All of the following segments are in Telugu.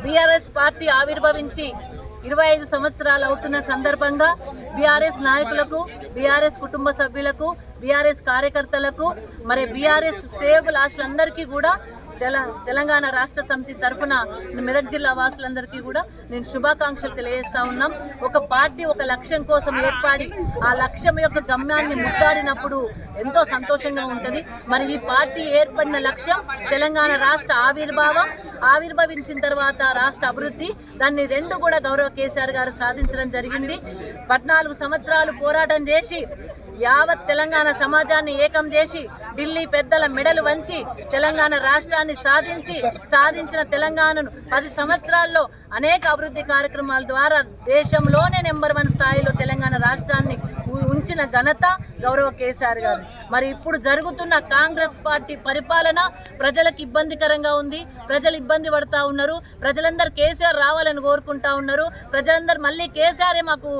బీఆర్ఎస్ పార్టీ ఆవిర్భవించి 25 సంవత్సరాలు అవుతున్న సందర్భంగా బీఆర్ఎస్ నాయకులకు, బీఆర్ఎస్ కుటుంబ సభ్యులకు, బీఆర్ఎస్ కార్యకర్తలకు, మరి బీఆర్ఎస్ శ్రేయోభిలాషులందరికీ కూడా తెలంగాణ రాష్ట్ర సమితి తరఫున మెదక్ జిల్లా వాసులందరికీ కూడా నేను శుభాకాంక్షలు తెలియజేస్తా ఉన్నాం. ఒక పార్టీ ఒక లక్ష్యం కోసం ఏర్పడి ఆ లక్ష్యం యొక్క గమ్యాన్ని ముద్దాడినప్పుడు ఎంతో సంతోషంగా ఉంటుంది. మరి ఈ పార్టీ ఏర్పడిన లక్ష్యం తెలంగాణ రాష్ట్ర ఆవిర్భవించిన తర్వాత రాష్ట్ర అభివృద్ధి, దాన్ని రెండు కూడా గౌరవ కేసీఆర్ గారు సాధించడం జరిగింది. 14 సంవత్సరాలు పోరాటం చేసి యావత్ తెలంగాణ సమాజాన్ని ఏకం చేసి ఢిల్లీ పెద్దల మెడలు వంచి తెలంగాణ రాష్ట్రాన్ని సాధించిన తెలంగాణను 10 సంవత్సరాల్లో అనేక అభివృద్ధి కార్యక్రమాల ద్వారా దేశంలోనే నెంబర్ 1 స్థాయిలో తెలంగాణ రాష్ట్రాన్ని ఉంచిన ఘనత గౌరవ కేసీఆర్ గారు. మరి ఇప్పుడు జరుగుతున్న కాంగ్రెస్ పార్టీ పరిపాలన ప్రజలకు ఇబ్బందికరంగా ఉంది. ప్రజలు ఇబ్బంది పడుతూ ఉన్నారు. ప్రజలందరూ కేసీఆర్ రావాలని కోరుకుంటా ఉన్నారు. ప్రజలందరూ మళ్ళీ కేసీఆరే మాకు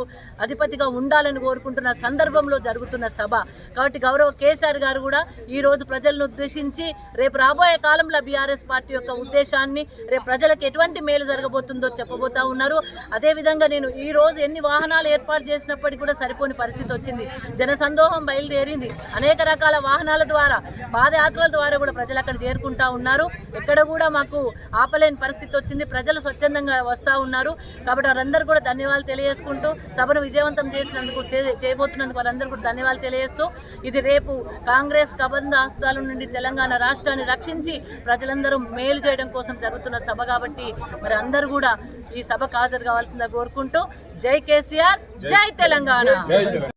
అధిపతిగా ఉండాలని కోరుకుంటున్న సందర్భంలో జరుగుతున్న సభ కాబట్టి గౌరవ కేసీఆర్ గారు కూడా ఈరోజు ప్రజలను ఉద్దేశించి రేపు రాబోయే కాలంలో బీఆర్ఎస్ పార్టీ యొక్క ఉద్దేశాన్ని, రేపు ప్రజలకు ఎటువంటి మేలు జరగబోతుందో చెప్పబోతా ఉన్నారు. అదేవిధంగా నేను ఈరోజు ఎన్ని వాహనాలు ఏర్పాటు చేసినప్పటికీ కూడా సరిపోని పరిస్థితి వచ్చింది. జనసందోహం బయలుదేరింది. అనేక రకాల వాహనాల ద్వారా, పాదయాత్రల ద్వారా కూడా ప్రజలు అక్కడ చేరుకుంటా ఉన్నారు. ఎక్కడ కూడా మాకు ఆపలేని పరిస్థితి వచ్చింది. ప్రజలు స్వచ్ఛందంగా వస్తూ ఉన్నారు. కాబట్టి వారందరూ కూడా ధన్యవాదాలు తెలియజేసుకుంటూ, సభను విజయవంతం చేసినందుకు, చేయబోతున్నందుకు వారందరూ కూడా ధన్యవాదాలు తెలియజేస్తూ, ఇది రేపు కాంగ్రెస్ కబంధ హస్తాల నుండి తెలంగాణ రాష్ట్రాన్ని రక్షించి ప్రజలందరూ మేలు చేయడం కోసం జరుగుతున్న సభ కాబట్టి మరి అందరూ కూడా ఈ సభకు హాజరు కావాల్సిందిగా కోరుకుంటూ, జై కేసీఆర్, జై తెలంగాణ.